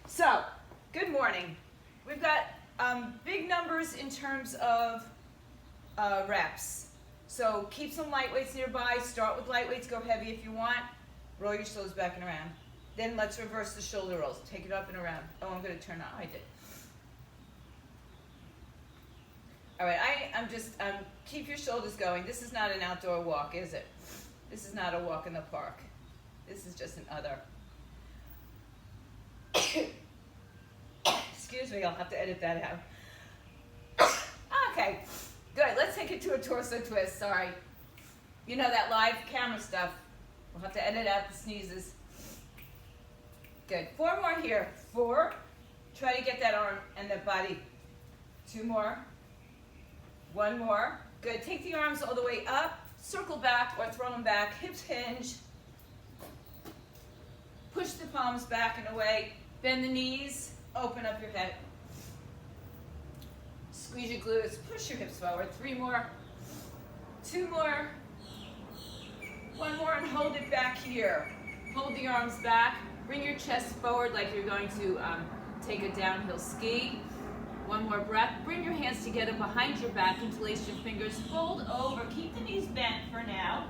So, good morning. We've got big numbers in terms of reps. So keep some light weights nearby. Start with light weights, go heavy if you want. Roll your shoulders back and around. Then let's reverse the shoulder rolls. Take it up and around. Oh, I'm going to turn on. I did. All right, I'm just, keep your shoulders going. This is not an outdoor walk, is it? This is not a walk in the park. This is just an other. Excuse me, I'll have to edit that out. Okay, good. Let's take it to a torso twist. Sorry. You know that live camera stuff. We'll have to edit out the sneezes. Good. 4 more here. 4. Try to get that arm and the body. 2 more. 1 more. Good. Take the arms all the way up. Circle back or throw them back. Hips hinge. Push the palms back and away. Bend the knees. Open up your head. Squeeze your glutes. Push your hips forward. 3 more. 2 more. 1 more and hold it back here. Hold the arms back. Bring your chest forward like you're going to take a downhill ski. 1 more breath. Bring your hands together behind your back. Interlace your fingers. Fold over. Keep the knees bent for now.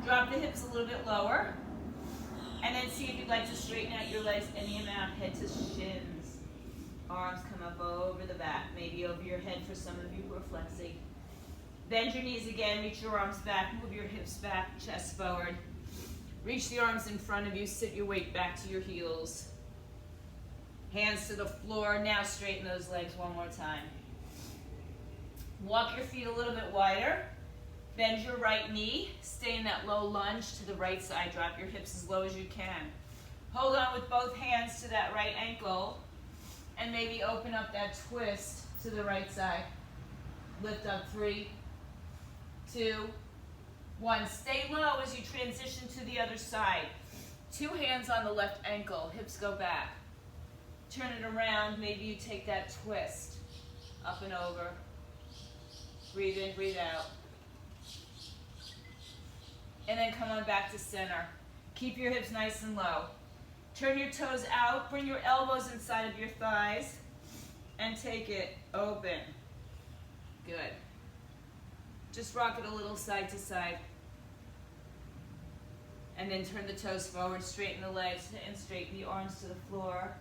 Drop the hips a little bit lower. And then see if you'd like to straighten out your legs any amount. Head to shins. Arms come up over the back. Maybe over your head for some of you who are flexing. Bend your knees again. Reach your arms back. Move your hips back. Chest forward. Reach the arms in front of you. Sit your weight back to your heels. Hands to the floor. Now straighten those legs one more time. Walk your feet a little bit wider. Bend your right knee. Stay in that low lunge to the right side. Drop your hips as low as you can. Hold on with both hands to that right ankle. And maybe open up that twist to the right side. Lift up. 3, 2, 1. Stay low as you transition to the other side. 2 hands on the left ankle. Hips go back. Turn it around. Maybe you take that twist. Up and over. Breathe in, breathe out. And then come on back to center. Keep your hips nice and low. Turn your toes out. Bring your elbows inside of your thighs. And take it open. Good. Just rock it a little side to side. And then turn the toes forward. Straighten the legs and straighten the arms to the floor.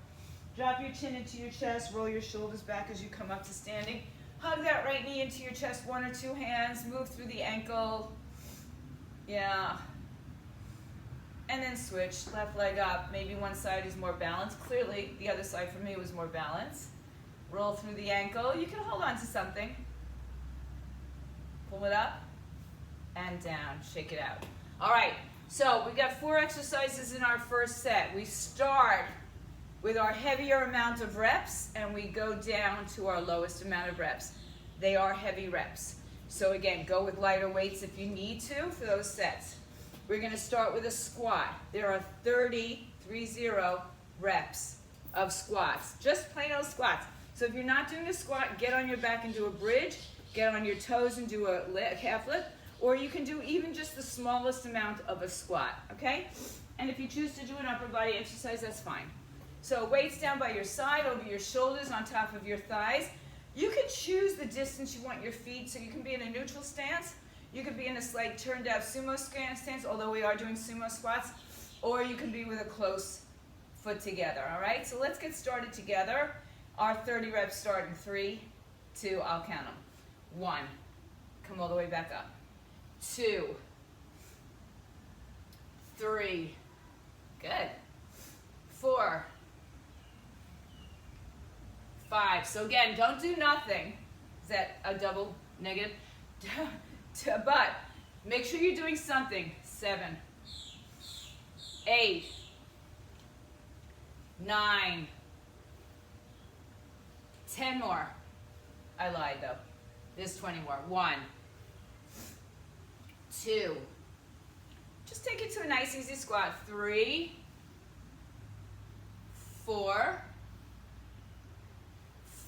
Drop your chin into your chest. Roll your shoulders back as you come up to standing. Hug that right knee into your chest. 1 or 2 hands. Move through the ankle. Yeah. And then switch. Left leg up. Maybe one side is more balanced. Clearly, the other side for me was more balanced. Roll through the ankle. You can hold on to something. Pull it up and down. Shake it out. All right. So we've got 4 exercises in our first set. We start with our heavier amount of reps and we go down to our lowest amount of reps. They are heavy reps. So again, go with lighter weights if you need to for those sets. We're going to start with a squat. There are 30 reps of squats. Just plain old squats. So if you're not doing a squat, get on your back and do a bridge. Get on your toes and do a calf lift. Or you can do even just the smallest amount of a squat, okay? And if you choose to do an upper body exercise, that's fine. So weights down by your side, over your shoulders, on top of your thighs. You can choose the distance you want your feet, so you can be in a neutral stance. You could be in a slight turned out sumo stance, although we are doing sumo squats. Or you can be with a close foot together, all right? So let's get started together. Our 30 reps start in 3, 2, I'll count them. 1, come all the way back up. 2, 3, good. 4, 5. So again, don't do nothing. Is that a double negative? But make sure you're doing something. 7, 8, 9, 10 more. I lied though. There's 20 more. 1, 2. Just take it to a nice easy squat. 3, 4,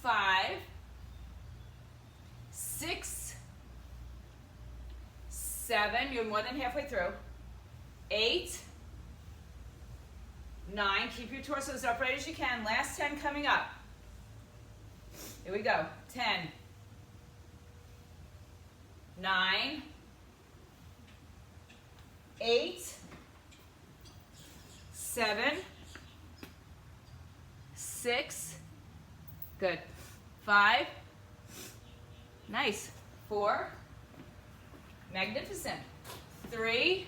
5, 6, 7. You're more than halfway through. 8, 9. Keep your torso as upright as you can. Last 10 coming up. Here we go. 10, 9, 8, 7, 6, good, 5, nice, 4, magnificent, 3,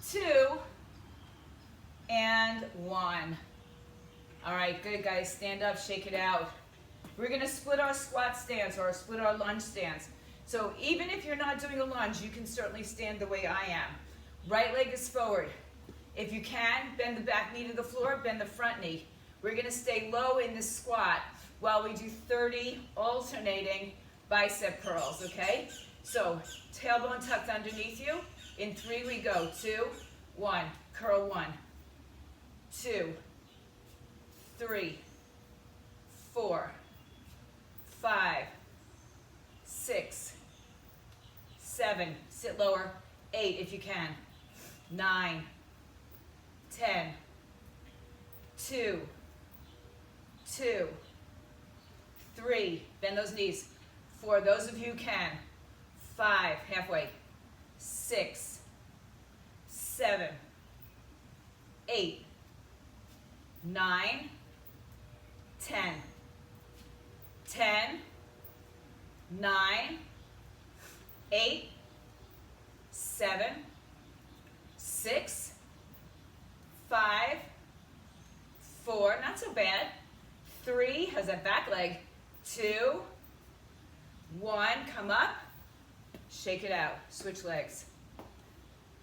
2, and 1. All right, good guys, stand up, shake it out. We're gonna split our squat stance or split our lunge stance. So even if you're not doing a lunge, you can certainly stand the way I am. Right leg is forward. If you can, bend the back knee to the floor, bend the front knee. We're gonna stay low in this squat while we do 30 alternating bicep curls, okay? So tailbone tucked underneath you. In 3 we go. 2, 1, curl 1, 2, 3, 4, 5, 6, 7, sit lower, 8 if you can, 9, 10, 2, 2, 3, bend those knees, 4, those of you who can, 5, halfway, 6, 7, 8, 9, 10, 10, 9, 8, 7, 6, 5, 4, not so bad, 3, how's that back leg, 2, 1, come up, shake it out, switch legs.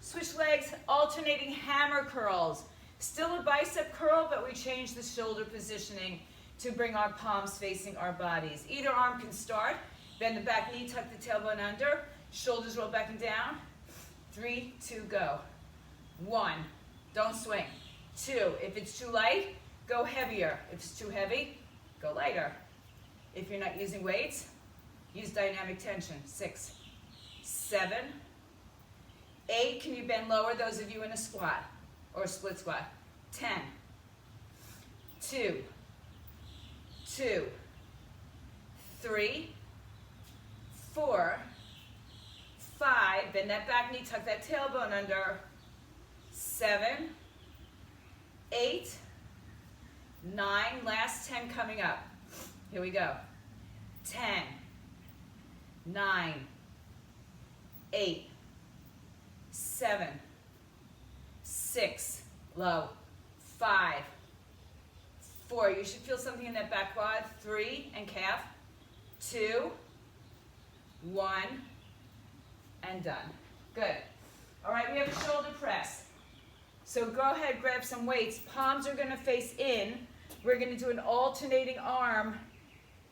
Switch legs, alternating hammer curls. Still a bicep curl, but we change the shoulder positioning to bring our palms facing our bodies. Either arm can start. Bend the back knee, tuck the tailbone under. Shoulders roll back and down. 3, 2, go. 1, don't swing. 2, if it's too light, go heavier. If it's too heavy, go lighter. If you're not using weights, use dynamic tension. 6, 7, 8, can you bend lower, those of you in a squat or a split squat? 10, 2, 2, 3, 4, 5, bend that back knee, tuck that tailbone under, 7, 8, 9, last 10 coming up. Here we go. 10, 9, 8, 7, 6, low, 5, 4, you should feel something in that back quad, 3, and calf, 2, 1, and done. Good. All right, we have a shoulder press. So go ahead, grab some weights. Palms are going to face in. We're going to do an alternating arm.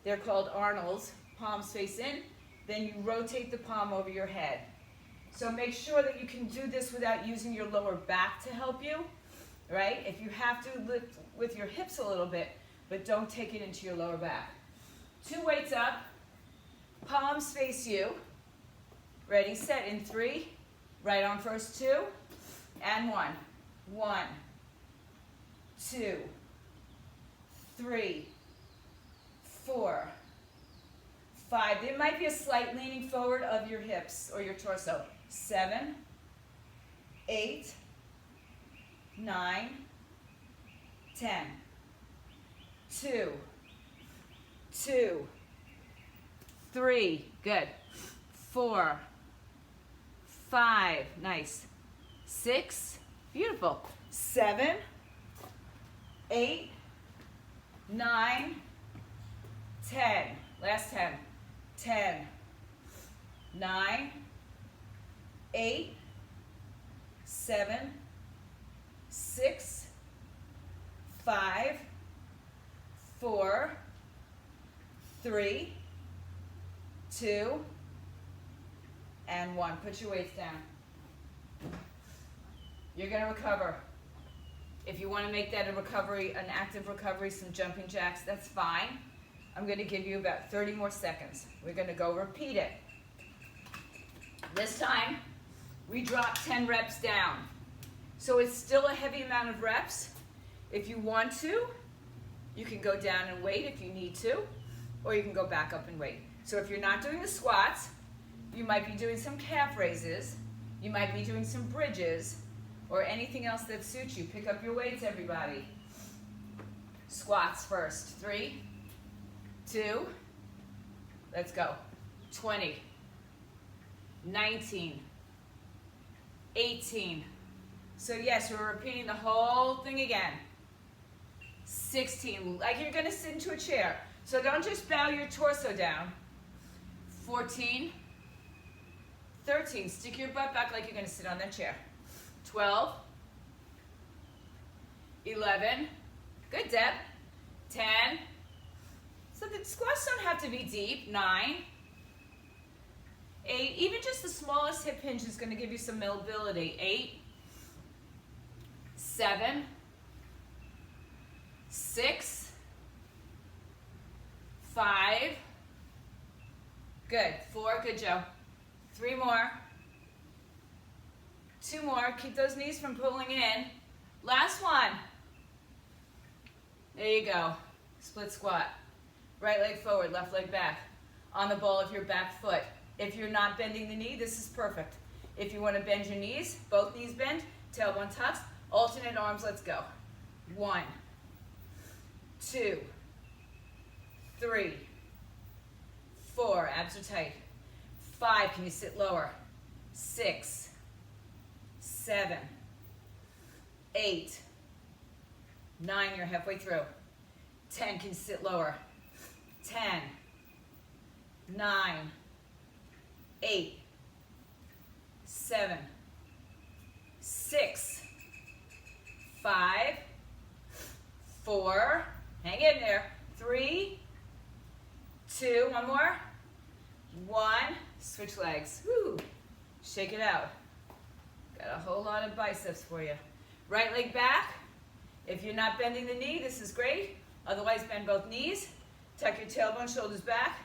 They're called Arnolds. Palms face in. Then you rotate the palm over your head. So make sure that you can do this without using your lower back to help you, right? If you have to lift with your hips a little bit, but don't take it into your lower back. 2 weights up, palms face you. Ready, set, in 3, right arm first, 2, and 1. 1, 2, 3, 4, 5. There might be a slight leaning forward of your hips or your torso. 7, 8, 9, 10, 2, 2, 3, good, 4, 5, nice, 6, beautiful, 7, 8, 9, 10, last 10, 10, 9, 8, 7, 6, 5, 4, 3, 2, and 1. Put your weights down. You're going to recover. If you want to make that a recovery, an active recovery, some jumping jacks, that's fine. I'm going to give you about 30 more seconds. We're going to go repeat it. This time, we drop 10 reps down. So it's still a heavy amount of reps. If you want to, you can go down and wait if you need to, or you can go back up and wait. So if you're not doing the squats, you might be doing some calf raises, you might be doing some bridges, or anything else that suits you. Pick up your weights, everybody. Squats first. 3, 2, let's go. 20, 19, 18. So yes, we're repeating the whole thing again. 16, like you're gonna sit into a chair. So don't just bow your torso down. 14, 13, stick your butt back like you're gonna sit on that chair. 12, 11, good Deb. 10, so the squats don't have to be deep. 9, 8, even just the smallest hip hinge is gonna give you some mobility. 8, 7, 6, 5, good. 4, good Joe. 3 more. 2 more, keep those knees from pulling in. Last one. There you go. Split squat. Right leg forward, left leg back. On the ball of your back foot. If you're not bending the knee, this is perfect. If you want to bend your knees, both knees bend, tailbone tucks, alternate arms, let's go. 1, 2, 3, 4, abs are tight. 5, can you sit lower? 6, 7, 8, 9, you're halfway through. 10, can you sit lower? 10, 9, 8, 7, 6, 5, 4, hang in there. 3, 2, one more. 1, switch legs. Woo. Shake it out. Got a whole lot of biceps for you. Right leg back. If you're not bending the knee, this is great. Otherwise, bend both knees. Tuck your tailbone, shoulders back.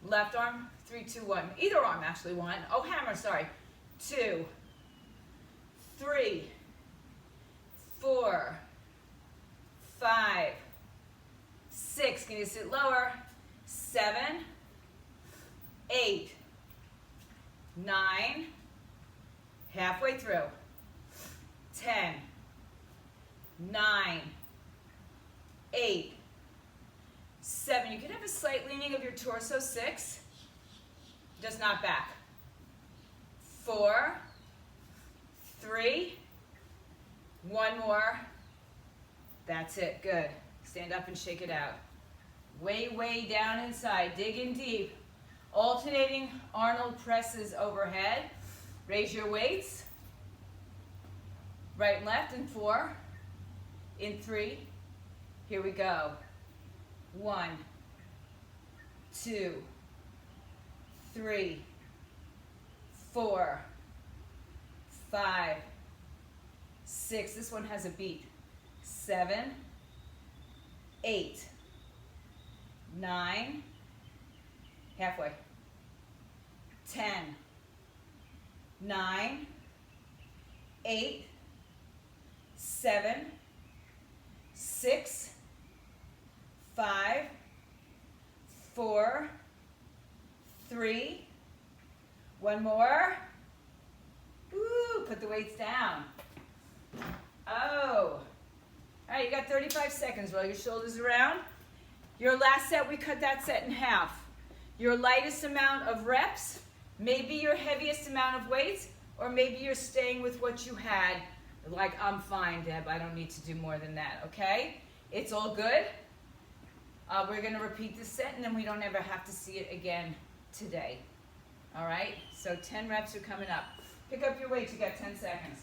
Left arm, 3, 2, 1. Either arm, actually, 1. Oh, hammer, sorry. 2, 3, 4, 5, 6. Can you sit lower? 7, 8, 9, halfway through. 10, 9, 8, 7. You can have a slight leaning of your torso. 6, just not back. 4, 3, 1 more. That's it, good. Stand up and shake it out. Way, way down inside, dig in deep. Alternating Arnold presses overhead. Raise your weights. Right and left in 4, in 3. Here we go. 1, 2, 3, 4, 5, 6. This one has a beat. 7, 8, 9, halfway. 10, 9, 8, 7, 6, 5, 4, 3, 1 more. Ooh, put the weights down. Oh. All right, you got 35 seconds. Roll your shoulders around. Your last set, we cut that set in half. Your lightest amount of reps, maybe your heaviest amount of weights, or maybe you're staying with what you had. Like, I'm fine, Deb, I don't need to do more than that, okay? It's all good. We're gonna repeat this set and then we don't ever have to see it again today. All right, so 10 reps are coming up. Pick up your weights, you got 10 seconds.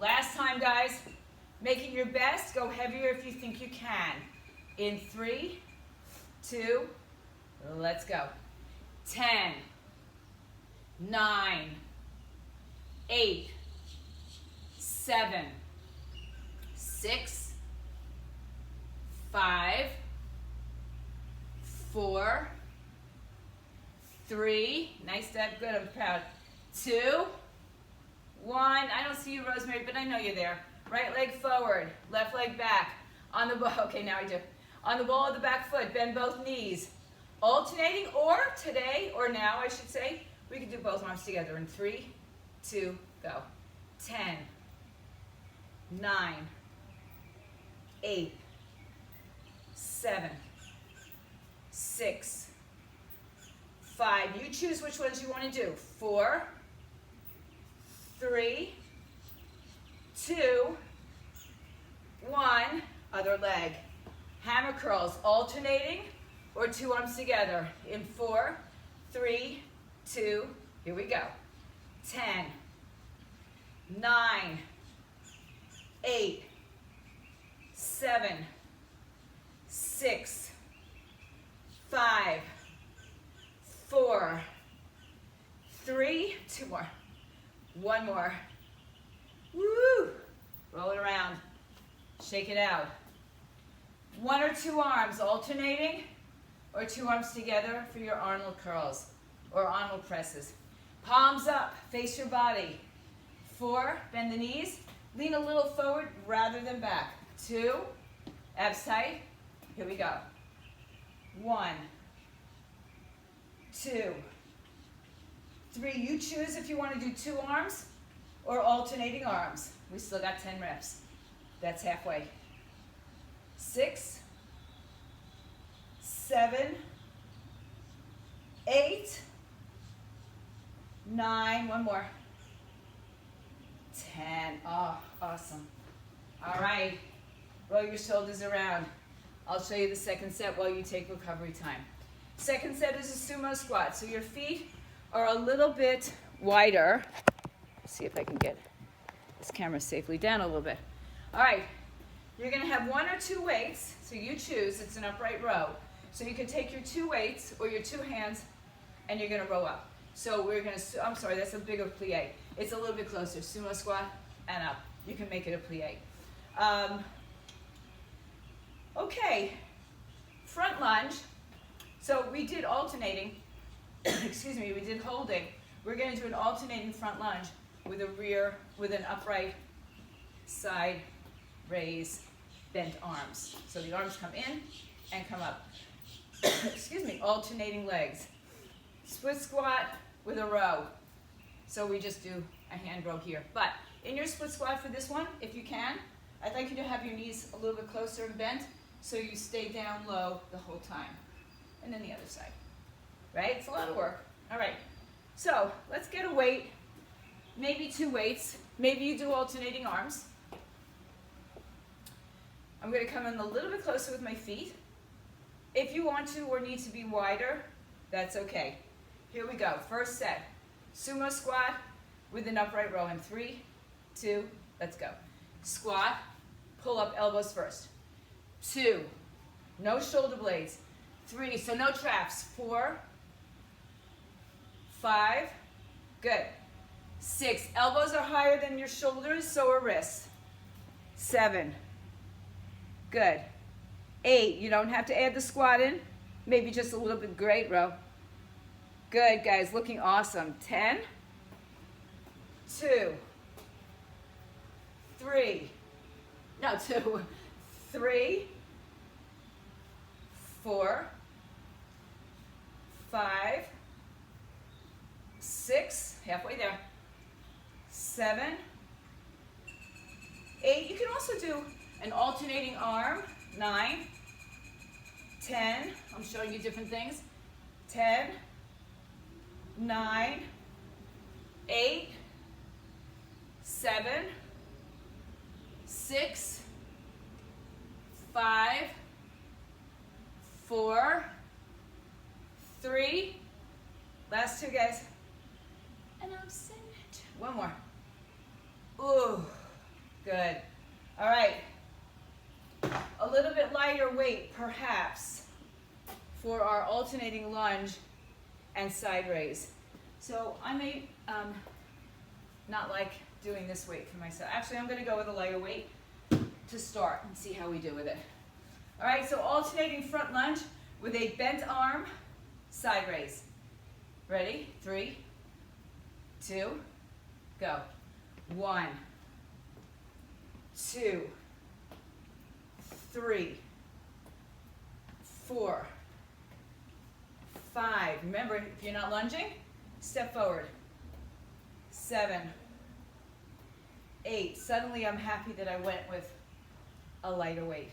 Last time, guys, making your best, go heavier if you think you can. In 3, 2, let's go. 10, 9, 8, 7, 6, 5, 4, 3, nice step, good, I'm proud. 2, 1. I don't see you, Rosemary, but I know you're there. Right leg forward, left leg back. On the ball, okay, now I do. On the ball of the back foot, bend both knees. Alternating, or today, or now I should say, we can do both arms together in 3, 2, go. 10, 9, 8, 7, 6, 5. You choose which ones you want to do. 4, 3, 2, 1. Other leg. Hammer curls, alternating or 2 arms together in 4, 3, 2, here we go. 10, 9, 8, 7, 6, 5, 4, 3, 2 more, 1 more. Woo! Roll it around, shake it out. 1 or 2 arms alternating, or 2 arms together for your Arnold curls or Arnold presses. Palms up, face your body. 4, bend the knees, lean a little forward rather than back. 2, abs tight, here we go. 1, 2, 3, you choose if you want to do 2 arms or alternating arms. We still got 10 reps. That's halfway. 6, 7, 8, 9, 1 more. 10, oh, awesome. All right, roll your shoulders around. I'll show you the second set while you take recovery time. Second set is a sumo squat, so your feet are a little bit wider. Let's see if I can get this camera safely down a little bit. All right. You're going to have 1 or 2 weights, so you choose. It's an upright row. So you can take your 2 weights or your 2 hands, and you're going to row up. So we're going to, I'm sorry, that's a bigger plie. It's a little bit closer. Sumo squat and up. You can make it a plie. Okay, front lunge. So we did alternating, excuse me, we did holding. We're going to do an alternating front lunge with an upright side raise, bent arms. So the arms come in and come up. Excuse me, alternating legs. Split squat with a row. So we just do a hand row here. But in your split squat for this one, if you can, I'd like you to have your knees a little bit closer and bent so you stay down low the whole time. And then the other side. Right? It's a lot of work. All right. So let's get a weight, maybe 2 weights. Maybe you do alternating arms. I'm going to come in a little bit closer with my feet. If you want to or need to be wider, that's okay. Here we go. First set. Sumo squat with an upright row in 3, 2, let's go. Squat, pull up elbows first. 2, no shoulder blades. 3, so no traps. 4, 5, good. 6, elbows are higher than your shoulders, so are wrists. 7, good. 8, you don't have to add the squat in. Maybe just a little bit, great row. Good, guys, looking awesome. 10, 2, 3, no, 2, 3, 4, 5, 6, halfway there, 7, 8. You can also do an alternating arm, 9, 10, I'm showing you different things, 10, 9, 8, 7, 6, 5, 4, 3, last 2 guys, and I'm sitting it. 1 more. Ooh, good. All right. A little bit lighter weight, perhaps, for our alternating lunge and side raise. So I may not like doing this weight for myself. Actually, I'm going to go with a lighter weight to start and see how we do with it. All right, so alternating front lunge with a bent arm, side raise. Ready? 3, 2, go. 1, 2, 3, 4, 5. Remember, if you're not lunging, step forward. 7, 8. Suddenly I'm happy that I went with a lighter weight.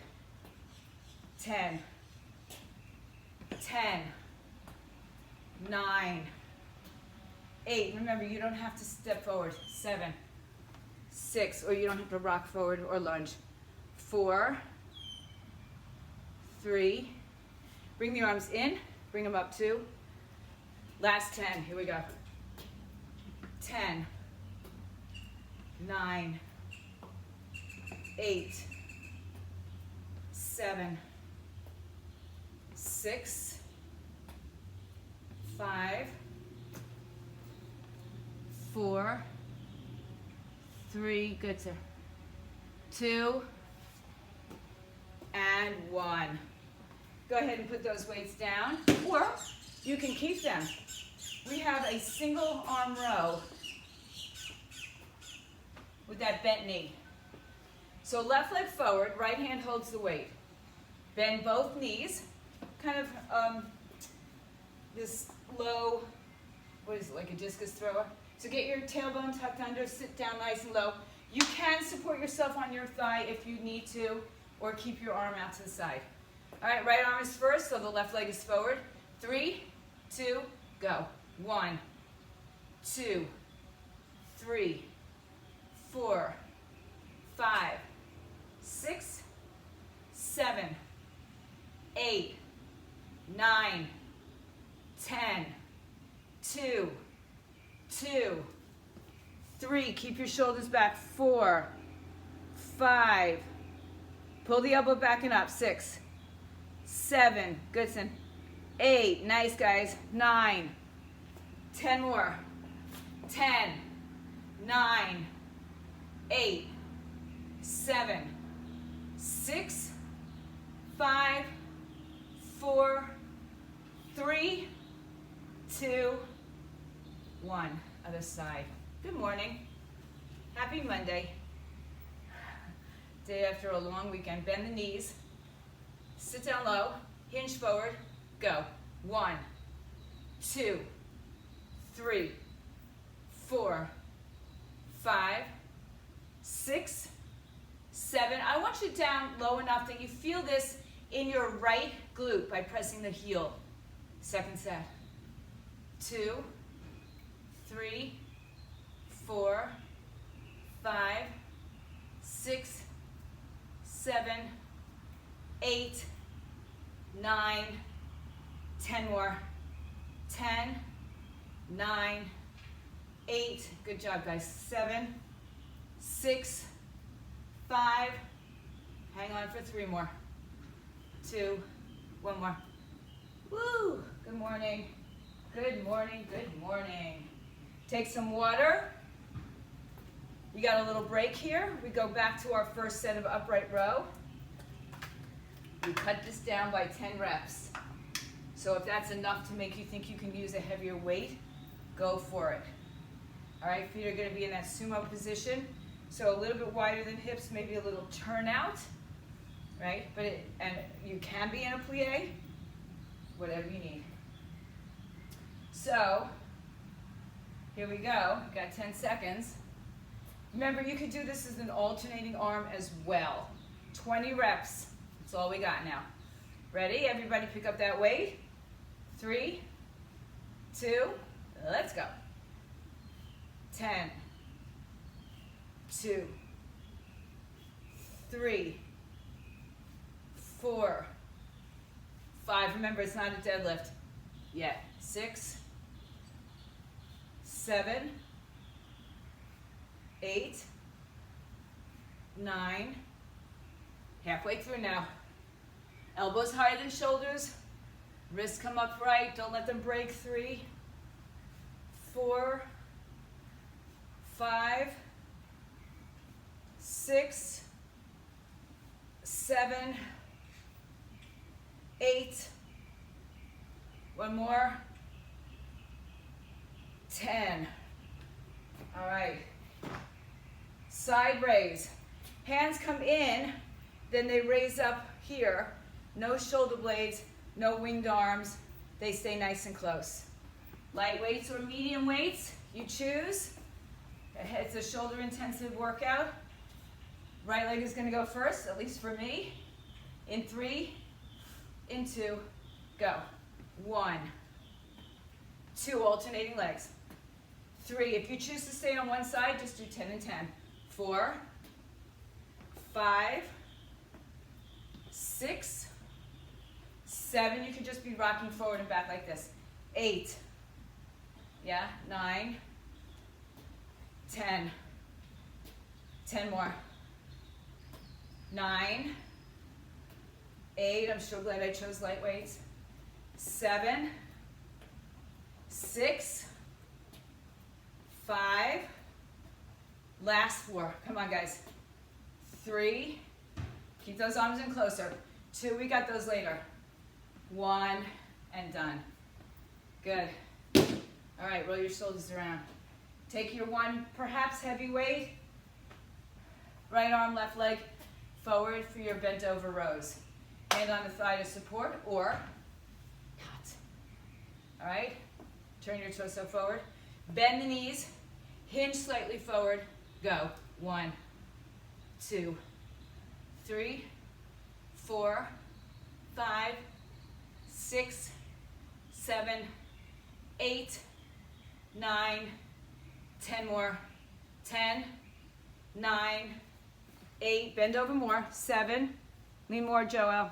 10, 10, 9, 8. Remember, you don't have to step forward. 7, 6, or you don't have to rock forward or lunge. 4, 3, bring the arms in, bring them up 2. Last 10, here we go. 10, 9, 8, 7, 6, 5, 4, 3, good sir, 2, and 1. Go ahead and put those weights down, or you can keep them. We have a single arm row with that bent knee. So left leg forward, right hand holds the weight. Bend both knees, kind of this low, what is it, like a discus thrower? So get your tailbone tucked under, sit down nice and low. You can support yourself on your thigh if you need to, or keep your arm out to the side. All right, right arm is first, so the left leg is forward. 3, 2, go. 1, 2, 3, 4, 5, 6, 7, 8, 9, 10, 2, 2, 3. Keep your shoulders back. 4, 5. Pull the elbow back and up. 6, 7. Goodson. 8. Nice, guys. 9. 10 more. 10, 9, 8, 7, 6, 5, 4, 3, 2, 1. Other side. Good morning. Happy Monday. Day after a long weekend. Bend the knees. Sit down low. Hinge forward. Go. 1, 2, 3, 4, 5, 6, 7. I want you down low enough that you feel this in your right glute by pressing the heel. Second set. 2, 3, 4, 5, 6, 7, 8, 9, 10 more. 10, 9, 8. Good job, guys. 7, 6, 5. Hang on for 3 more. 2, 1 more. Woo! Good morning. Good morning. Good morning. Take some water. We got a little break here. We go back to our first set of upright row. We cut this down by 10 reps. So if that's enough to make you think you can use a heavier weight, go for it. All right, feet are going to be in that sumo position. So a little bit wider than hips, maybe a little turnout, right? And you can be in a plie, whatever you need. So here we go. We've got 10 seconds. Remember, you could do this as an alternating arm as well. 20 reps. That's all we got now. Ready? Everybody pick up that weight. 3, 2, let's go. 10, 2, 3, 4, 5. Remember, it's not a deadlift yet. 6, 7, 8, 9. Halfway through now. Elbows higher than shoulders. Wrists come upright. Don't let them break. 3, 4, 5, 6, 7, 8. One more. 10. All right. side raise. Hands come in, then they raise up here. No shoulder blades, no winged arms. They stay nice and close. Light weights or medium weights, you choose. It's a shoulder intensive workout. Right leg is gonna go first, at least for me. In 3, in 2, go. 1, 2, alternating legs. 3, if you choose to stay on one side, just do 10 and 10. 4, 5, 6, 7, you can just be rocking forward and back like this. 8, yeah, 9, 10, 10 more. 9, 8, I'm so glad I chose light weights. 7, 6, 5, last 4. Come on, guys. 3, keep those arms in closer. 2, we got those later. 1, and done. Good. All right, roll your shoulders around. Take your one, perhaps heavy weight. Right arm, left leg forward for your bent over rows. Hand on the thigh to support or not. All right, turn your torso forward. Bend the knees, hinge slightly forward, go. 1, 2, 3, 4, 5, 6, 7, 8, 9, 10 more. 10, 9, 8, bend over more. 7, lean more, Joel.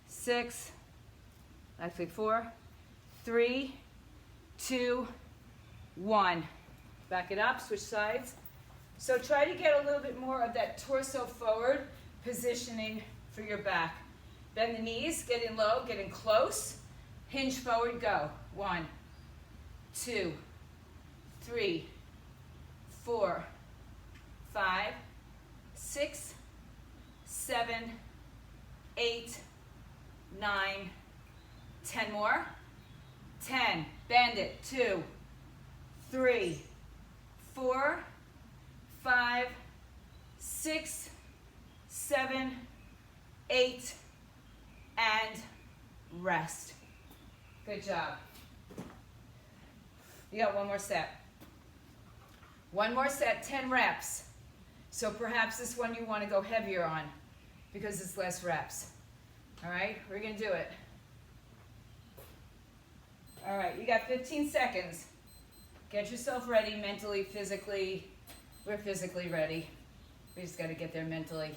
6, actually 4, 3, 2, 1. Back it up, switch sides. So try to get a little bit more of that torso forward positioning for your back. Bend the knees, get in low, get in close. Hinge forward, go. 1, 2, 3, 4, 5, 6, 7, 8, 9, 10 more. 10, bend it. 2, 3, 4, 5, 6, 7, 8, and rest. Good job. You got one more set. One more set, 10 reps. So perhaps this one you want to go heavier on because it's less reps. All right, we're going to do it. All right, you got 15 seconds. Get yourself ready mentally, physically. We're physically ready. We just got to get there mentally.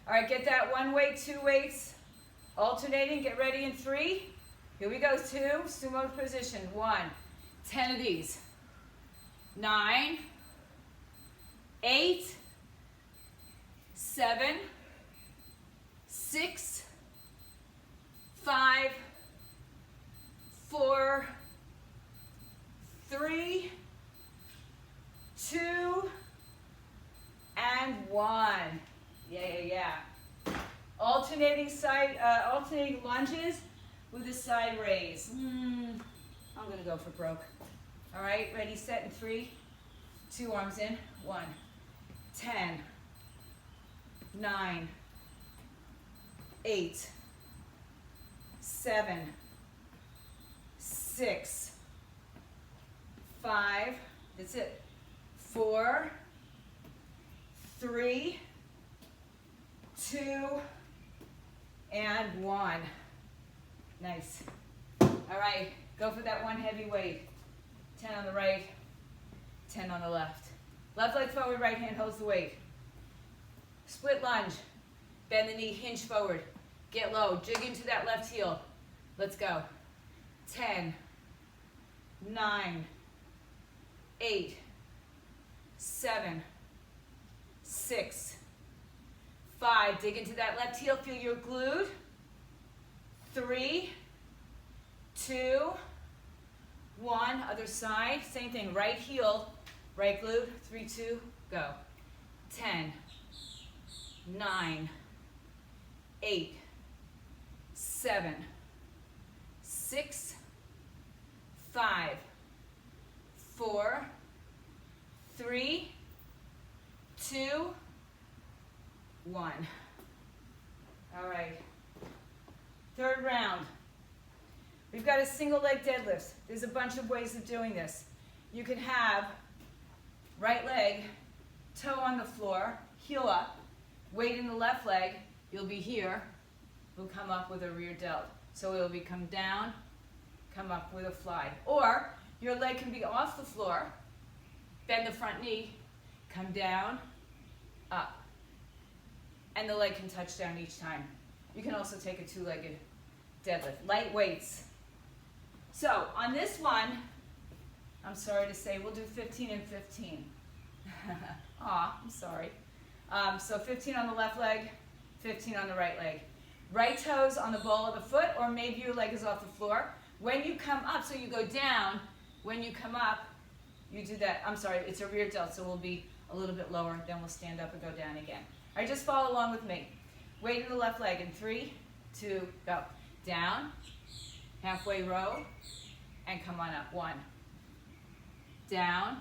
All right, get that one weight, 2 weights. Alternating, get ready in 3. Here we go, 2, sumo position. 1, 10 of these. 9, 8, 7, 6, 5, 4, 3, 2, and 1. Yeah. Alternating lunges with a side raise. I'm gonna go for broke. All right, ready, set, in 3, 2 arms in, 1, 10, 9, 8, 7, 6, 5, that's it, 4, 3, 2, and 1. Nice. All right, go for that one heavy weight. 10 on the right, 10 on the left. Left leg forward, right hand holds the weight. Split lunge. Bend the knee, hinge forward. Get low, jig into that left heel. Let's go. 10, 9, 8, 7, 6, 5. Dig into that left heel, feel your glute. 3, 2, 1. Other side, same thing. Right heel, right glute. 3, 2, go. 10, 9, 8, 7, 6, 5, 4, 3, 2, 1. All right. Third round. We've got a single leg deadlift. There's a bunch of ways of doing this. You can have right leg, toe on the floor, heel up, weight in the left leg, you'll be here, we'll come up with a rear delt. So it'll be come down, come up with a fly. Or your leg can be off the floor, bend the front knee, come down, up. And the leg can touch down each time. You can also take a two-legged deadlift. Light weights. So on this one, I'm sorry to say, we'll do 15 and 15. Aw, I'm sorry. So 15 on the left leg, 15 on the right leg. Right toes on the ball of the foot, or maybe your leg is off the floor. When you come up, so you go down, when you come up, you do that. I'm sorry, it's a rear delt, so we'll be a little bit lower, then we'll stand up and go down again. All right, just follow along with me. Weight in the left leg in 3, 2, go. Down, halfway row, and come on up. 1. Down,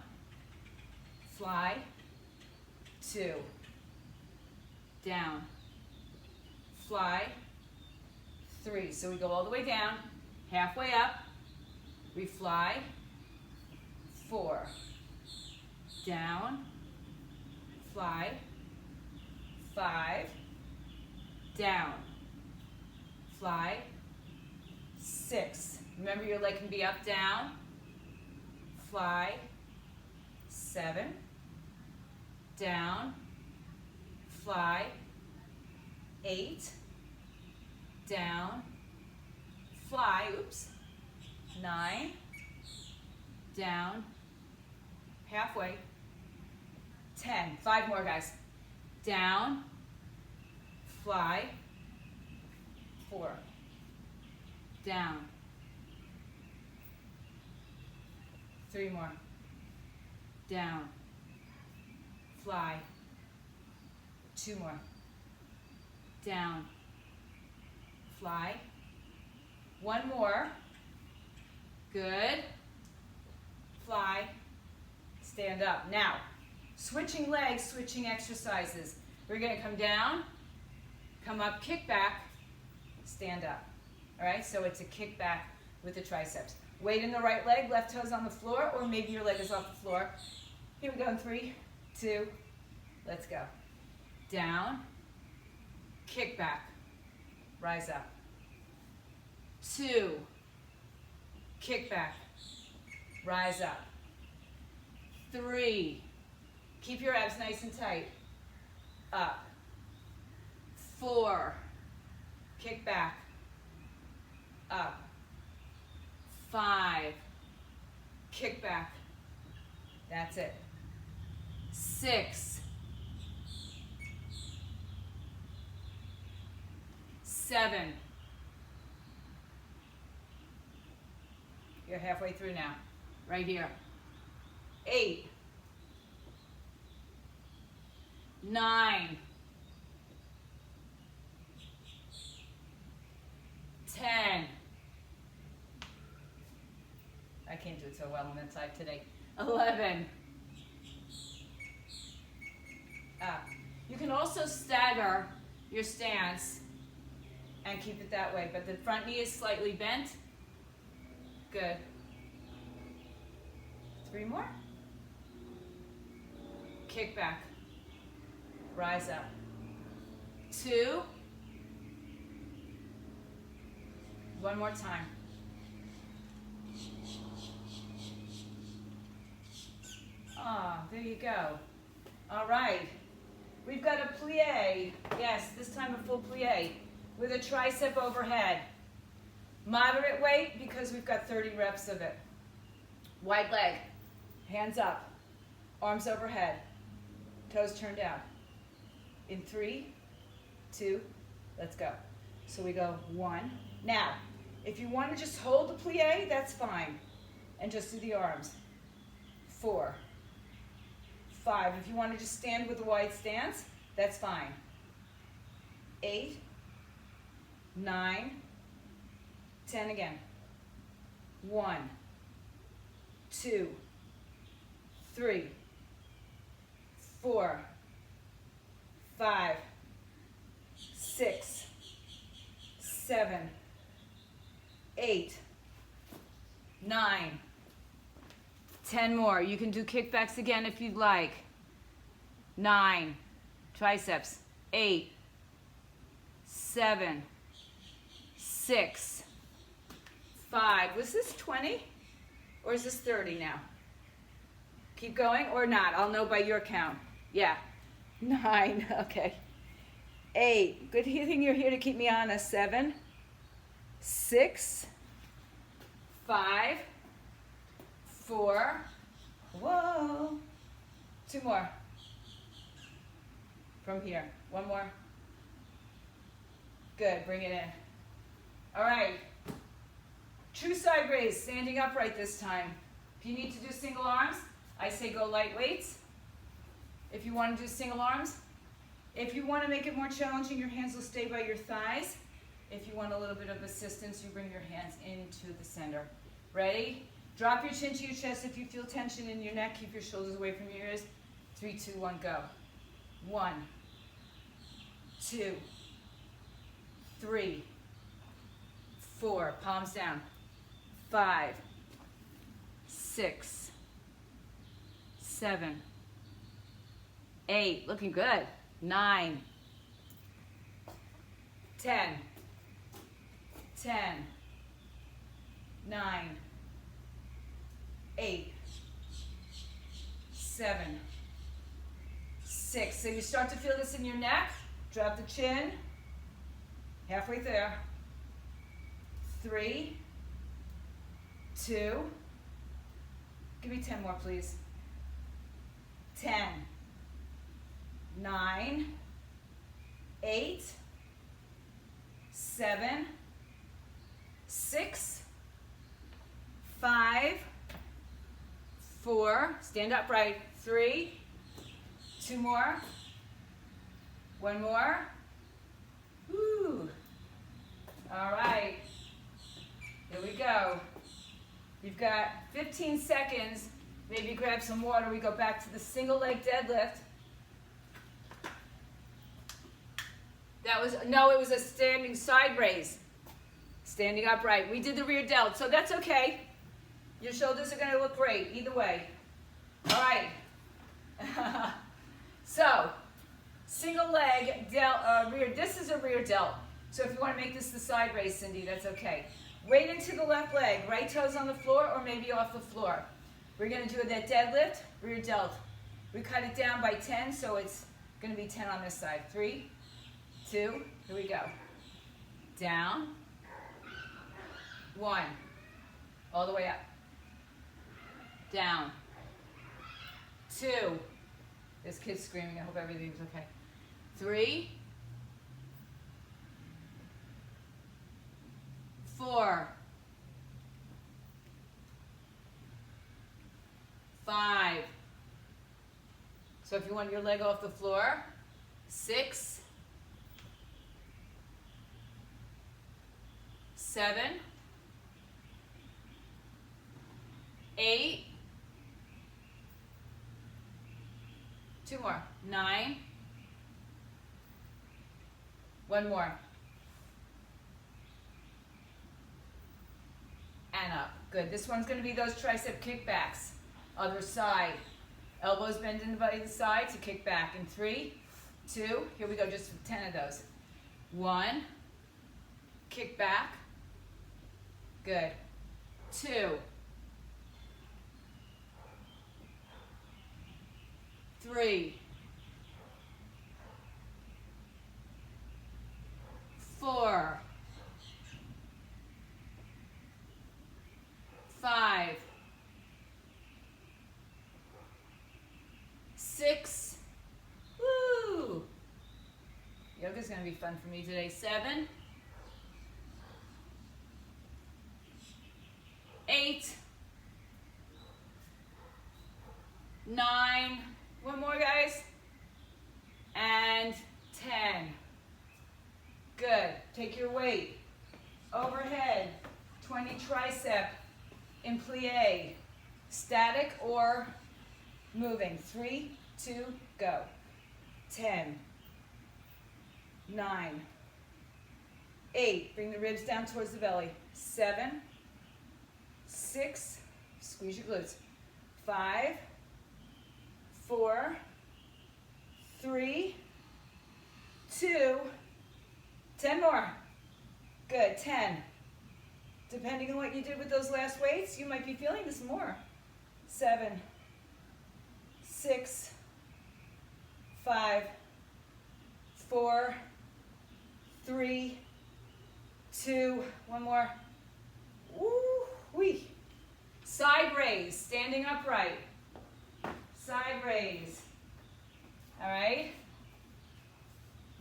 fly, 2. Down, fly, 3. So we go all the way down, halfway up, we fly, 4. Down, fly, 5. Down, fly, 6. Remember your leg can be up, down, fly, 7. Down, fly, 8. Down, fly, oops, 9. Down, halfway, 10. 5 more, guys. Down, fly, 4. Down, 3 more. Down, fly, 2 more. Down, fly, 1 more. Good. Fly, stand up. Now, switching legs, switching exercises. We're going to come down, come up, kick back, stand up. All right, so it's a kick back with the triceps. Weight in the right leg, left toes on the floor, or maybe your leg is off the floor. Here we go in 3, 2, let's go. Down, kick back, rise up. 2, kick back, rise up. 3, keep your abs nice and tight, up. 4, kick back, up. 5, kick back, that's it. 6, 7, you're halfway through now, right here. 8, 9, 10, I can't do it so well on that side today. 11, up. You can also stagger your stance and keep it that way, but the front knee is slightly bent. Good. 3 more. Kick back. Rise up. 2. 1 more time. Ah, there you go. All right. We've got a plie. Yes, this time a full plie with a tricep overhead. Moderate weight because we've got 30 reps of it. Wide leg. Hands up. Arms overhead. Toes turned down. In 3, 2, let's go. So we go 1. Now, if you want to just hold the plie, that's fine. And just do the arms. 4, 5. If you want to just stand with a wide stance, that's fine. 8, 9, 10 again. 1, 2, 3, 4, 5, 6, 7, 8, 9, 10 more. You can do kickbacks again if you'd like. 9, triceps, 8, 7, 6, 5. Was this 20 or is this 30 now? Keep going or not? I'll know by your count. Yeah. 9, okay. 8, good thing you're here to keep me honest. 7, 6, 5, 4, whoa, 2 more. From here, 1 more. Good, bring it in. All right, true side raise, standing upright this time. If you need to do single arms, I say go light weights. If you want to do single arms, if you want to make it more challenging, your hands will stay by your thighs. If you want a little bit of assistance, you bring your hands into the center. Ready? Drop your chin to your chest if you feel tension in your neck. Keep your shoulders away from your ears. 3, 2, 1, go. 1, 2, 3, 4, palms down. 5, 6, 7, 8, looking good. 9, 10, 10, 9, 8, 7, 6. So you start to feel this in your neck. Drop the chin. Halfway there. 3, 2. Give me 10 more, please. 10, 9, 8, 7, 6, 5, 4, stand upright, 3, 2 more, 1 more. Woo. All right, here we go. You've got 15 seconds. Maybe grab some water. We go back to the single leg deadlift. That was, no, it was a standing side raise. Standing upright. We did the rear delt, so that's okay. Your shoulders are going to look great either way. All right. So, single leg rear. This is a rear delt. So if you want to make this the side raise, Cindy, that's okay. Weight into the left leg. Right toes on the floor or maybe off the floor. We're going to do that deadlift, rear delt. We cut it down by 10, so it's going to be 10 on this side. 3, 2, here we go. Down. 1. All the way up. Down. 2. This kid's screaming. I hope everything's okay. 3. 4. 5. So if you want your leg off the floor, 6. 7. 8. 2 more. 9. 1 more. And up. Good. This one's going to be those tricep kickbacks. Other side. Elbows bend in by the side to kick back. In 3, 2, here we go. Just 10 of those. 1. Kick back. Good. 2. 3. 4. 5. 6. Woo! Yoga's going to be fun for me today. 7. 8. 9. 1 more, guys. And 10. Good. Take your weight. Overhead. 20 tricep in plie. Static or moving. 3, 2, go. 10, 9, 8, bring the ribs down towards the belly, 7, 6, squeeze your glutes, 5, 4, 3, 2, 10 more. Good, 10. Depending on what you did with those last weights, you might be feeling this more. 7, 6, 5, 4, 3, 2, one more. Woo-wee. Side raise, standing upright. Side raise. All right?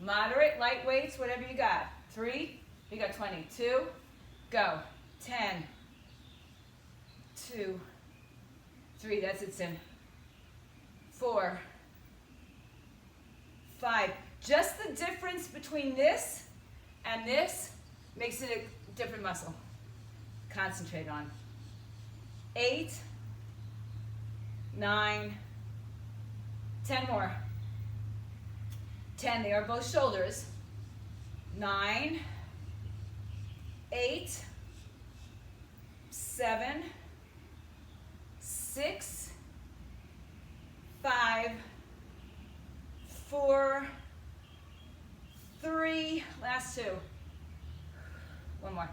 Moderate, light weights, whatever you got. 3, you got 20. 2, go. 10, 2, 3, that's it, Sin. 4, 5. Just the difference between this and this makes it a different muscle. Concentrate on. 8, 9, 10 more. 10, they are both shoulders. 9, 8, 7, 6, 5, 4, 3, last 2. One more.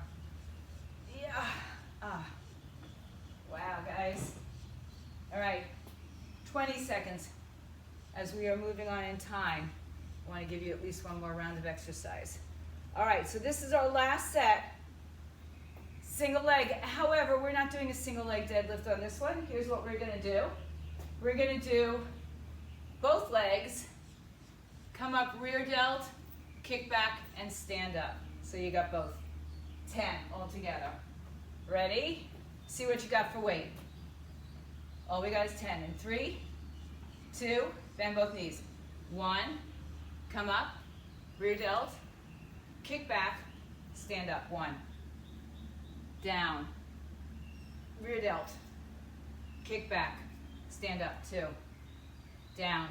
Yeah. Wow, guys. All right, 20 seconds. As we are moving on in time, I want to give you at least one more round of exercise. All right, so this is our last set. Single leg. However, we're not doing a single leg deadlift on this one. Here's what we're going to do. We're going to do both legs, come up rear delt, kick back, and stand up. So you got both. 10 all together. Ready? See what you got for weight. All we got is 10. In 3, 2, bend both knees. 1, come up, rear delt, kick back, stand up. 1. Down, rear delt, kick back, stand up. 2. Down,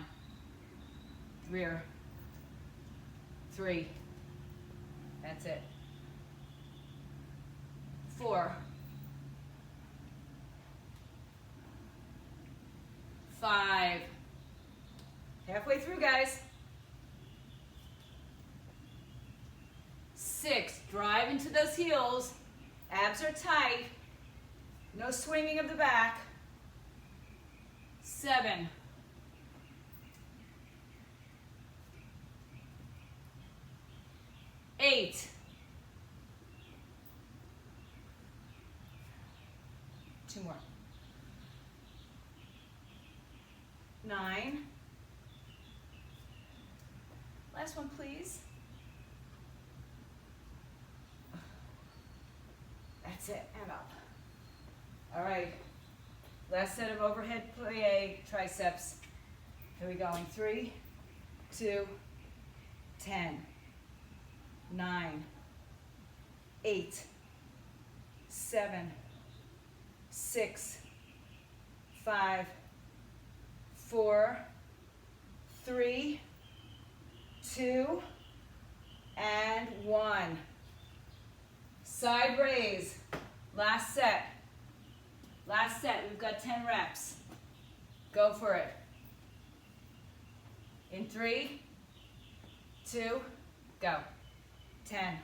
rear, 3. That's it. 4, 5. Halfway through, guys. 6, drive into those heels. Abs are tight. No swinging of the back. 7, 8, 2 more. 9. Last one, please. That's it, and up. All right. Last set of overhead plie triceps. Here we go in 3, 2, 10, 9, 8, 7, 6, 5, 4, 3, 2, and 1. Side raise. Last set. Last set. We've got 10 reps. Go for it. In 3, 2, go. 10,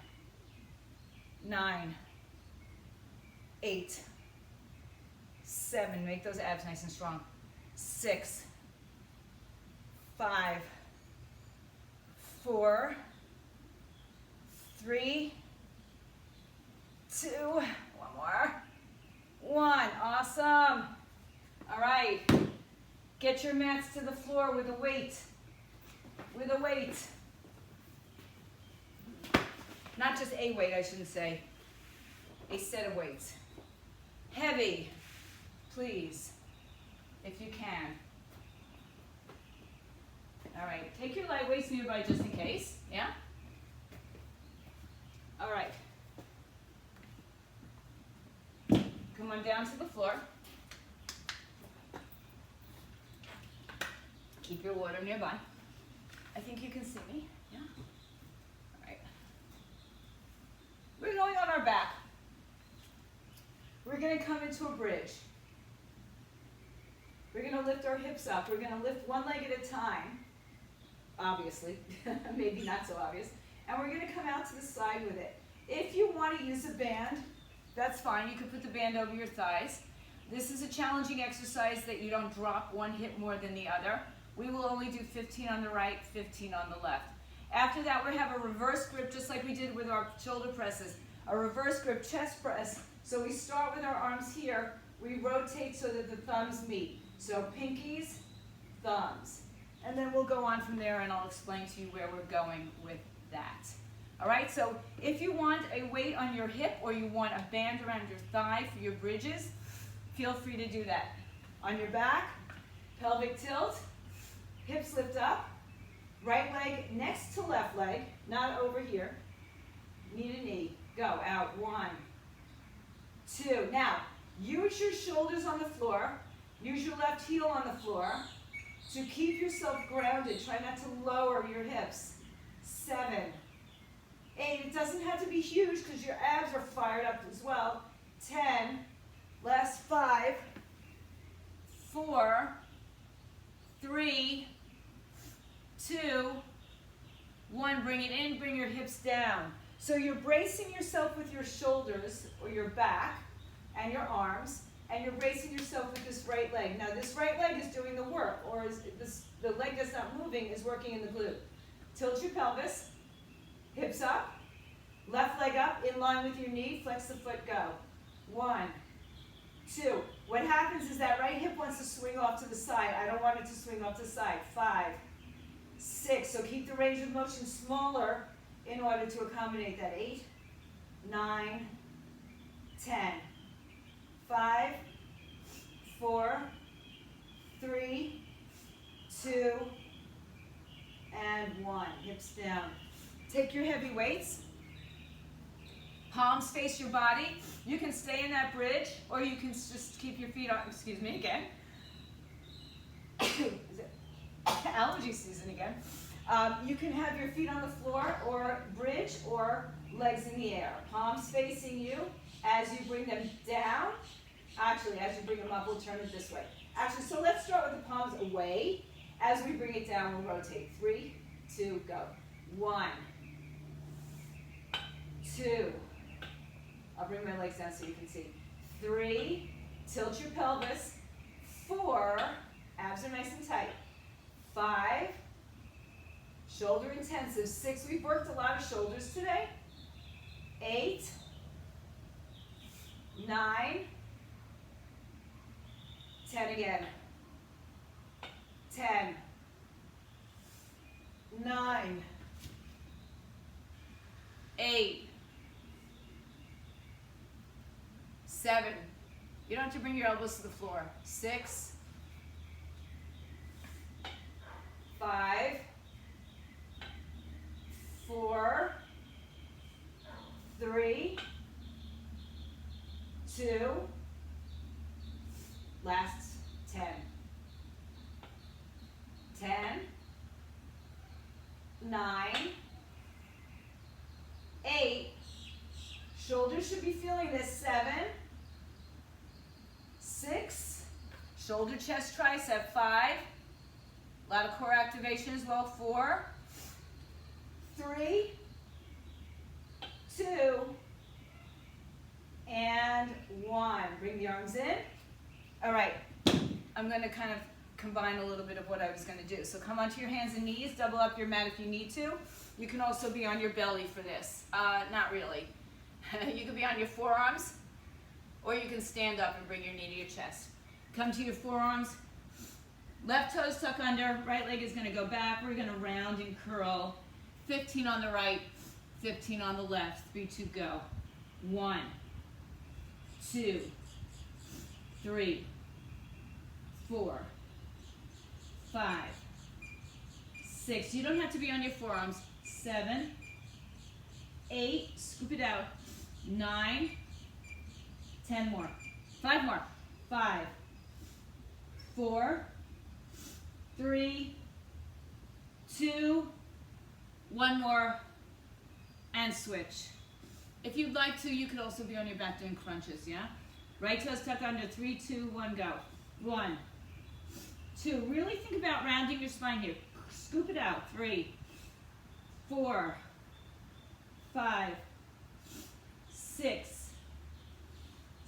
9, 8, 7. Make those abs nice and strong. 6, 5, 4, 3, 2, one more, 1. Awesome. All right. Get your mats to the floor with a weight. With a weight. Not just a weight, I shouldn't say. A set of weights. Heavy, please, if you can. All right. Take your light weights nearby just in case. Yeah? All right. Come on down to the floor. Keep your water nearby. I think you can see me. Yeah? our back. We're going to come into a bridge. We're going to lift our hips up. We're going to lift one leg at a time, obviously, maybe not so obvious, and we're going to come out to the side with it. If you want to use a band, that's fine. You can put the band over your thighs. This is a challenging exercise that you don't drop one hip more than the other. We will only do 15 on the right, 15 on the left. After that, we have a reverse grip, just like we did with our shoulder presses. A reverse grip chest press. So we start with our arms here. We rotate so that the thumbs meet. So pinkies, thumbs. And then we'll go on from there, and I'll explain to you where we're going with that. All right, so if you want a weight on your hip or you want a band around your thigh for your bridges, feel free to do that. On your back, pelvic tilt, hips lift up, right leg next to left leg, not over here, knee to knee. Go, out, 1, 2. Now, use your shoulders on the floor, use your left heel on the floor to keep yourself grounded. Try not to lower your hips. 7, 8, it doesn't have to be huge because your abs are fired up as well. 10, last 5, 4, 3, 2, 1. Bring it in, bring your hips down. So you're bracing yourself with your shoulders or your back and your arms, and you're bracing yourself with this right leg. Now this right leg is doing the work, or the leg that's not moving is working in the glute. Tilt your pelvis, hips up, left leg up in line with your knee, flex the foot, go. 1, 2. What happens is that right hip wants to swing off to the side. I don't want it to swing off to the side. 5, 6. So keep the range of motion smaller in order to accommodate that. 8, 9, 10. 5, 4, 3, 2, and 1. Hips down. Take your heavy weights. Palms face your body. You can stay in that bridge, or you can just keep your feet on. Excuse me again. Is it allergy season again? You can have your feet on the floor, or bridge, or legs in the air. Palms facing you. As you bring them down, actually, as you bring them up, we'll turn it this way. Actually, so let's start with the palms away. As we bring it down, we'll rotate. 3, 2, go. 1, 2. I'll bring my legs down so you can see. 3, tilt your pelvis. 4, abs are nice and tight. 5, shoulder intensive. 6, we've worked a lot of shoulders today. 8, 9, 10 again. 10, 9, 8, 7. You don't have to bring your elbows to the floor. 6, 5, 4, 3, 2, last 10. 10, 9, 8, shoulders should be feeling this. 7, 6, shoulder, chest, tricep. 5, a lot of core activation as well. 4, 3, 2, and 1. Bring the arms in. All right, I'm going to kind of combine a little bit of what I was going to do. So come onto your hands and knees, double up your mat if you need to. You can also be on your belly for this. Not really. You can be on your forearms, or you can stand up and bring your knee to your chest. Come to your forearms. Left toes tuck under, right leg is going to go back. We're going to round and curl. 15 on the right, 15 on the left. 3, 2, go. 1, 2, 3, 4, 5, 6. You don't have to be on your forearms. 7, 8, scoop it out. 9, 10 more. 5 more. 5, 4, 3, 2, 1 more, and switch. If you'd like to, you could also be on your back doing crunches, yeah? Right toes tuck under, 3, 2, 1, go. 1, 2, really think about rounding your spine here. Scoop it out, 3, 4, 5, 6,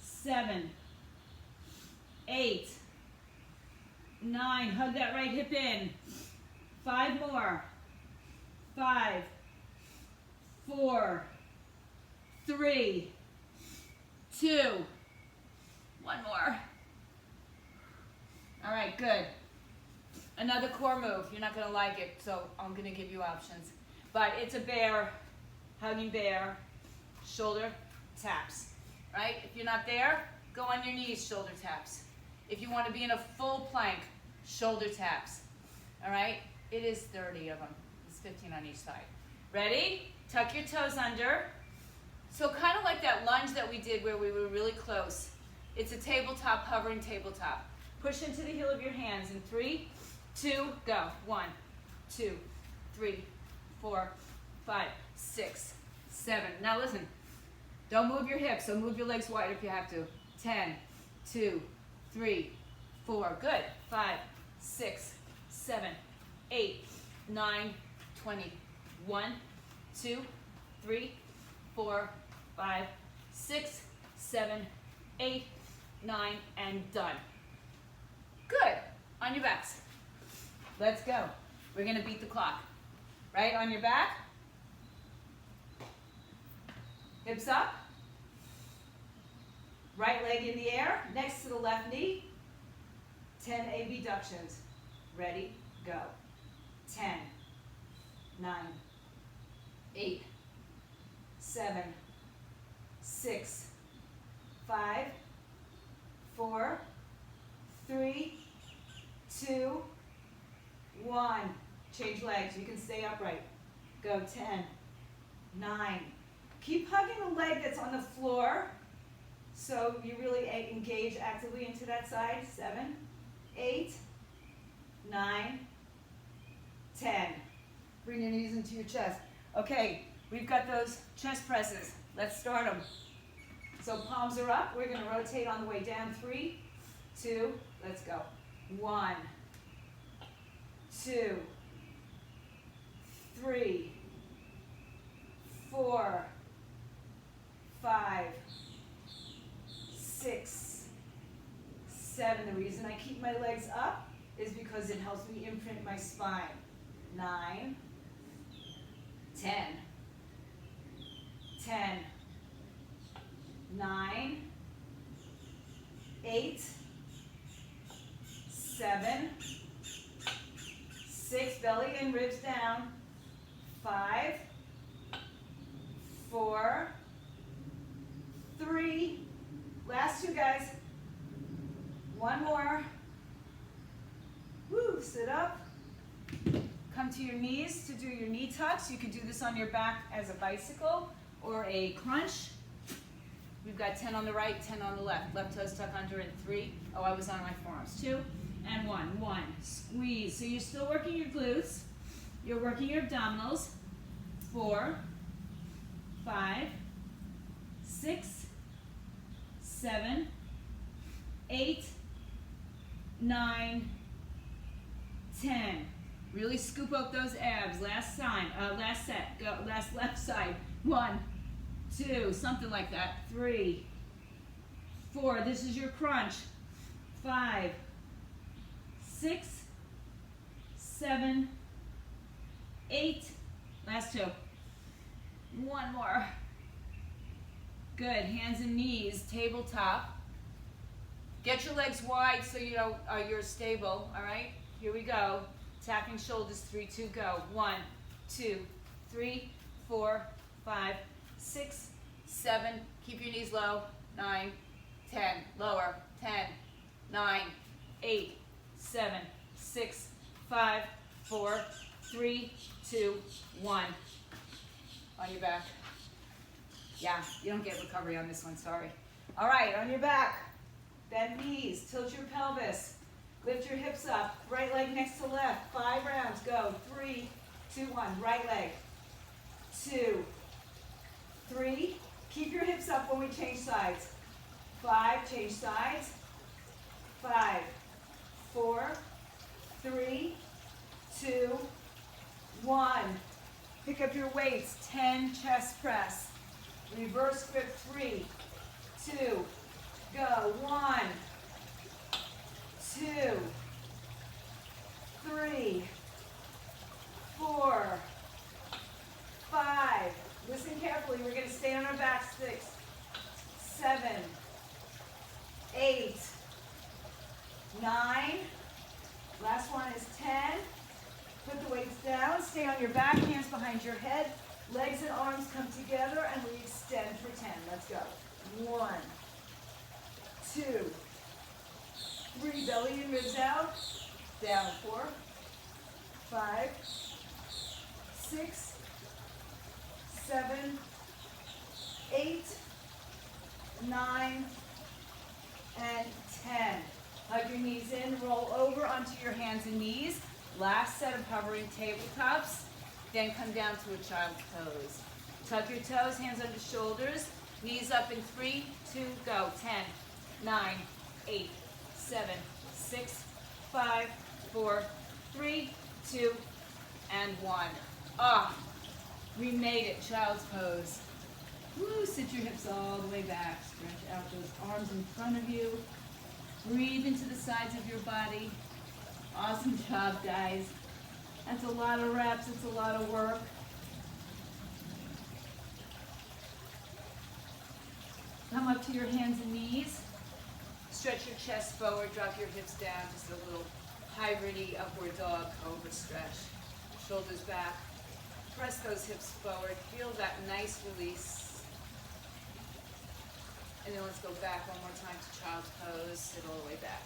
7, 8, 9, hug that right hip in. 5 more. 5, 4, 3, 2, 1 more. All right, good. Another core move. You're not going to like it, so I'm going to give you options. But it's a bear, hugging bear, shoulder taps, right? If you're not there, go on your knees, shoulder taps. If you want to be in a full plank, shoulder taps, all right? It is 30 of them. It's 15 on each side. Ready? Tuck your toes under. So kind of like that lunge that we did where we were really close. It's a tabletop, hovering tabletop. Push into the heel of your hands in 3, 2, go. 1, 2, 3, 4, 5, 6, 7. Now listen, don't move your hips, so move your legs wide if you have to. 10, 2, 3, 4, good. 5, 6, 7, 8, 9, 20. 1, 2, 3, 4, 5, 6, 7, 8, 9, and done. Good. On your backs. Let's go. We're going to beat the clock. Right on your back. Hips up. Right leg in the air, next to the left knee. 10 abductions. Ready, go. 10, 9, 8, 7, 6, 5, 4, 3, 2, 1. Change legs. You can stay upright. Go. 10, 9. Keep hugging the leg that's on the floor so you really engage actively into that side. 7, 8, 9, 10. Bring your knees into your chest. Okay, we've got those chest presses. Let's start them. So palms are up. We're going to rotate on the way down. 3, 2, let's go. 1, 2, 3, 4, 5, 6, 7. The reason I keep my legs up is because it helps me imprint my spine. 9, 10, 10, 9, 8, 7, 6, belly and ribs down. 5, 4, 3, last 2 guys. 1 more. Woo, sit up. Come to your knees to do your knee tucks. You can do this on your back as a bicycle or a crunch. We've got 10 on the right, 10 on the left. Left toes tuck under in 3. Oh, I was on my forearms. 2 and 1. 1. Squeeze. So you're still working your glutes. You're working your abdominals. 4, 5, 6, 7, 8, 9, 10. Really scoop up those abs. Last set. Go. Last left side. 1, 2, something like that. 3, 4. This is your crunch. 5, 6, 7, 8. Last 2. 1 more. Good. Hands and knees. Tabletop. Get your legs wide so you know you're stable. All right. Here we go. Tapping shoulders. 3, 2, go. 1, 2, 3, 4, 5, 6, 7. Keep your knees low. 9, 10. Lower. 10, 9, 8, 7, 6, 5, 4, 3, 2, 1. On your back. Yeah, you don't get recovery on this one, sorry. All right, on your back. Bend knees, tilt your pelvis. Lift your hips up. Right leg next to left. 5 rounds, go. 3, 2, 1. Right leg. 2, 3. Keep your hips up when we change sides. 5, change sides. 5, 4, 3, 2, 1. Pick up your weights. 10 chest press. Reverse grip. 3, 2, go. 1, 2, 3, 4, 5. Listen carefully. We're going to stay on our back. 6, 7, 8, 9. Last one is 10. Put the weights down. Stay on your back. Hands behind your head. Legs and arms come together and we extend for 10. Let's go. 1, 2, 3. Belly and ribs out. Down. 4, 5, 6, 7, 8, 9, and 10. Hug your knees in, roll over onto your hands and knees. Last set of hovering tabletops. Then come down to a child's pose. Tuck your toes, hands under shoulders, knees up in 3, 2, go. 10, 9, 8, 7, 6, 5, 4, 3, 2, and 1. Ah, we made it, child's pose. Woo, sit your hips all the way back. Stretch out those arms in front of you. Breathe into the sides of your body. Awesome job, guys. That's a lot of reps. It's a lot of work. Come up to your hands and knees. Stretch your chest forward. Drop your hips down. Just a little hybrid-y upward dog overstretch. Shoulders back. Press those hips forward. Feel that nice release. And then let's go back one more time to child's pose. Sit all the way back.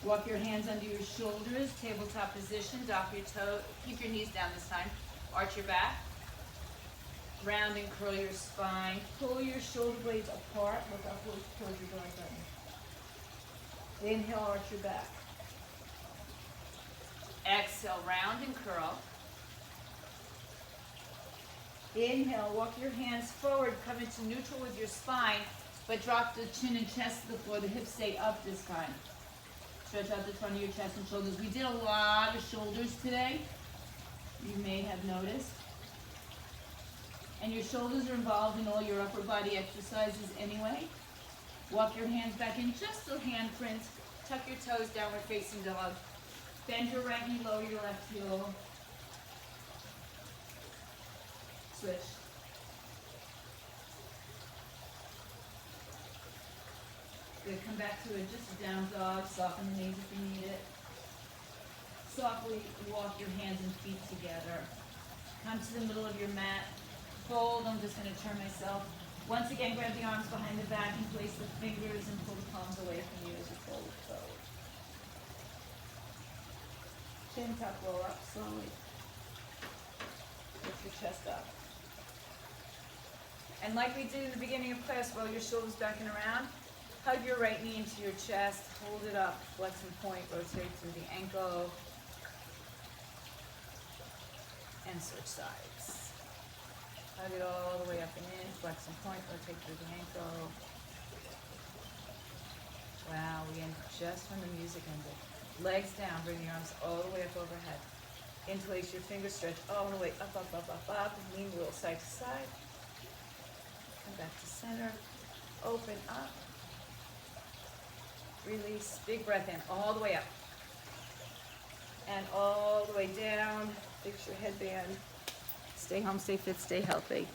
Walk your hands under your shoulders. Tabletop position. Dock your toe. Keep your knees down this time. Arch your back. Round and curl your spine. Pull your shoulder blades apart. Look up towards your belly button. Inhale, arch your back. Exhale, round and curl. Inhale, walk your hands forward, come into neutral with your spine, but drop the chin and chest to the floor. The hips stay up this time. Stretch out the front of your chest and shoulders. We did a lot of shoulders today, you may have noticed. And your shoulders are involved in all your upper body exercises anyway. Walk your hands back in, just a handprint. Tuck your toes, downward facing dog. Bend your right knee, lower your left heel. Switch. Good, come back to just a down dog. Soften the knees if you need it. Softly walk your hands and feet together. Come to the middle of your mat. Fold. I'm just going to turn myself. Once again, grab the arms behind the back and place the fingers and pull the palms away from you as you fold forward. Chin tuck, roll up slowly. Lift your chest up. And like we did in the beginning of class, roll your shoulders back and around. Hug your right knee into your chest. Hold it up. Flex and point. Rotate through the ankle. And switch sides. Hug it all the way up and in. Flex and point. Rotate through the ankle. Wow, we end just when the music ended. Legs down. Bring your arms all the way up overhead. Interlace your fingers. Stretch all the way up, up, up, up, up. Lean a little side to side. Come back to center. Open up. Release. Big breath in. All the way up. And all the way down. Fix your headband. Stay home, stay fit, stay healthy.